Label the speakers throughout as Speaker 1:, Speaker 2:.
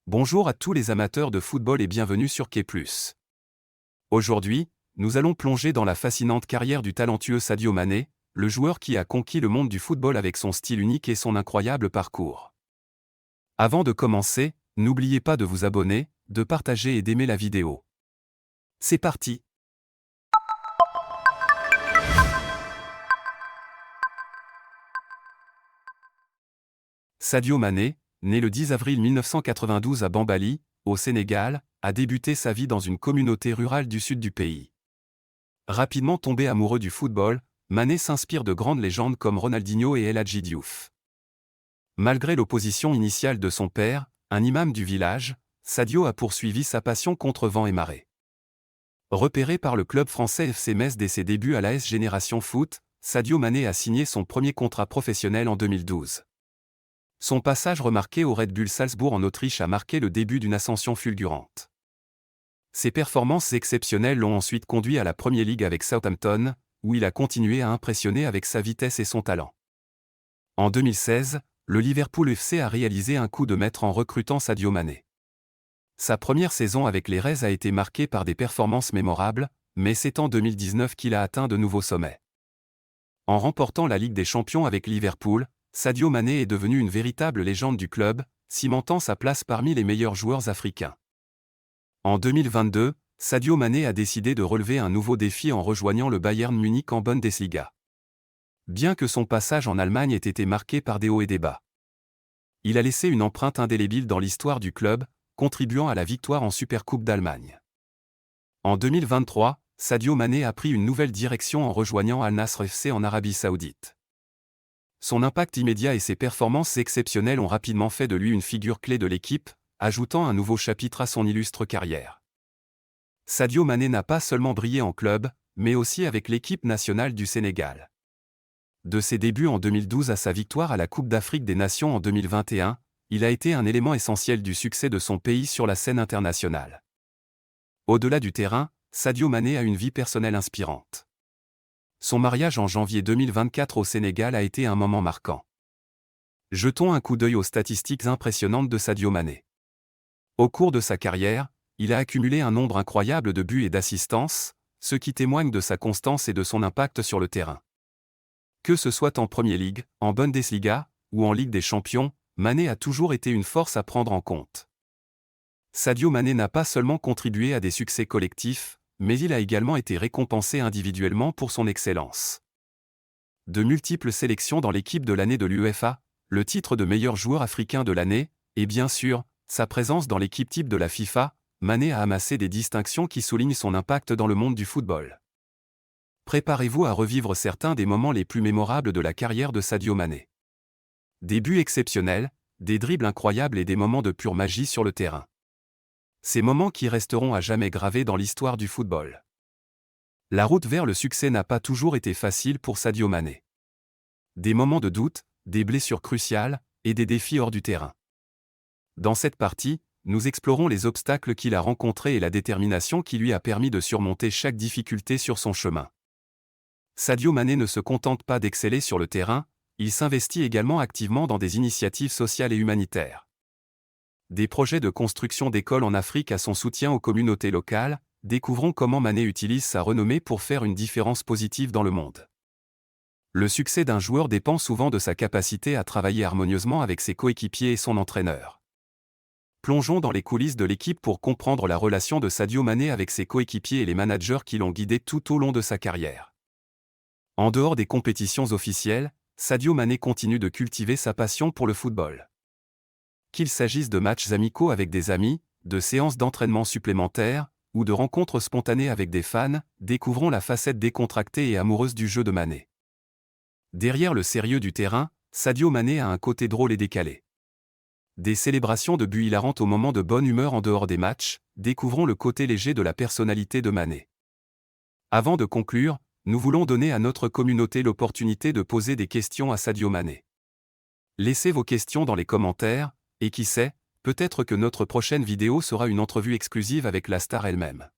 Speaker 1: Bonjour à tous les amateurs de football et bienvenue sur Quai+. Aujourd'hui, nous allons plonger dans la fascinante carrière du talentueux Sadio Mané, le joueur qui a conquis le monde du football avec son style unique et son incroyable parcours. Avant de commencer, n'oubliez pas de vous abonner, de partager et d'aimer la vidéo. C'est parti! Sadio Mané, né le 10 avril 1992 à Bambali, au Sénégal, a débuté sa vie dans une communauté rurale du sud du pays. Rapidement tombé amoureux du football, Mané s'inspire de grandes légendes comme Ronaldinho et El Hadji Diouf. Malgré l'opposition initiale de son père, un imam du village, Sadio a poursuivi sa passion contre vent et marée. Repéré par le club français FC Metz dès ses débuts à l'AS Génération Foot, Sadio Mané a signé son premier contrat professionnel en 2012. Son passage remarqué au Red Bull Salzbourg en Autriche a marqué le début d'une ascension fulgurante. Ses performances exceptionnelles l'ont ensuite conduit à la Premier League avec Southampton, où il a continué à impressionner avec sa vitesse et son talent. En 2016, le Liverpool FC a réalisé un coup de maître en recrutant Sadio Mané. Sa première saison avec les Reds a été marquée par des performances mémorables, mais c'est en 2019 qu'il a atteint de nouveaux sommets. En remportant la Ligue des Champions avec Liverpool, Sadio Mané est devenu une véritable légende du club, cimentant sa place parmi les meilleurs joueurs africains. En 2022, Sadio Mané a décidé de relever un nouveau défi en rejoignant le Bayern Munich en Bundesliga. Bien que son passage en Allemagne ait été marqué par des hauts et des bas, il a laissé une empreinte indélébile dans l'histoire du club, contribuant à la victoire en Supercoupe d'Allemagne. En 2023, Sadio Mané a pris une nouvelle direction en rejoignant Al Nasr FC en Arabie Saoudite. Son impact immédiat et ses performances exceptionnelles ont rapidement fait de lui une figure clé de l'équipe, ajoutant un nouveau chapitre à son illustre carrière. Sadio Mané n'a pas seulement brillé en club, mais aussi avec l'équipe nationale du Sénégal. De ses débuts en 2012 à sa victoire à la Coupe d'Afrique des Nations en 2021, il a été un élément essentiel du succès de son pays sur la scène internationale. Au-delà du terrain, Sadio Mané a une vie personnelle inspirante. Son mariage en janvier 2024 au Sénégal a été un moment marquant. Jetons un coup d'œil aux statistiques impressionnantes de Sadio Mané. Au cours de sa carrière, il a accumulé un nombre incroyable de buts et d'assistances, ce qui témoigne de sa constance et de son impact sur le terrain. Que ce soit en Premier League, en Bundesliga, ou en Ligue des Champions, Mané a toujours été une force à prendre en compte. Sadio Mané n'a pas seulement contribué à des succès collectifs, mais il a également été récompensé individuellement pour son excellence. De multiples sélections dans l'équipe de l'année de l'UEFA, le titre de meilleur joueur africain de l'année, et bien sûr, sa présence dans l'équipe type de la FIFA, Mané a amassé des distinctions qui soulignent son impact dans le monde du football. Préparez-vous à revivre certains des moments les plus mémorables de la carrière de Sadio Mané. Des buts exceptionnels, des dribbles incroyables et des moments de pure magie sur le terrain. Ces moments qui resteront à jamais gravés dans l'histoire du football. La route vers le succès n'a pas toujours été facile pour Sadio Mané. Des moments de doute, des blessures cruciales, et des défis hors du terrain. Dans cette partie, nous explorons les obstacles qu'il a rencontrés et la détermination qui lui a permis de surmonter chaque difficulté sur son chemin. Sadio Mané ne se contente pas d'exceller sur le terrain, il s'investit également activement dans des initiatives sociales et humanitaires. Des projets de construction d'écoles en Afrique à son soutien aux communautés locales, découvrons comment Mané utilise sa renommée pour faire une différence positive dans le monde. Le succès d'un joueur dépend souvent de sa capacité à travailler harmonieusement avec ses coéquipiers et son entraîneur. Plongeons dans les coulisses de l'équipe pour comprendre la relation de Sadio Mané avec ses coéquipiers et les managers qui l'ont guidé tout au long de sa carrière. En dehors des compétitions officielles, Sadio Mané continue de cultiver sa passion pour le football. Qu'il s'agisse de matchs amicaux avec des amis, de séances d'entraînement supplémentaires, ou de rencontres spontanées avec des fans, découvrons la facette décontractée et amoureuse du jeu de Mané. Derrière le sérieux du terrain, Sadio Mané a un côté drôle et décalé. Des célébrations de buts hilarantes au moment de bonne humeur en dehors des matchs, découvrons le côté léger de la personnalité de Mané. Avant de conclure, nous voulons donner à notre communauté l'opportunité de poser des questions à Sadio Mané. Laissez vos questions dans les commentaires, et qui sait, peut-être que notre prochaine vidéo sera une entrevue exclusive avec la star elle-même.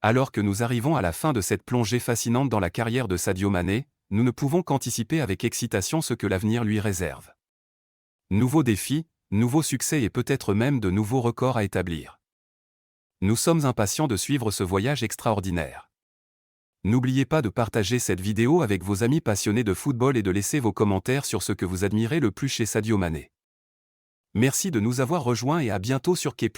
Speaker 1: Alors que nous arrivons à la fin de cette plongée fascinante dans la carrière de Sadio Mané, nous ne pouvons qu'anticiper avec excitation ce que l'avenir lui réserve. Nouveaux défis, nouveaux succès et peut-être même de nouveaux records à établir. Nous sommes impatients de suivre ce voyage extraordinaire. N'oubliez pas de partager cette vidéo avec vos amis passionnés de football et de laisser vos commentaires sur ce que vous admirez le plus chez Sadio Mané. Merci de nous avoir rejoints et à bientôt sur K+.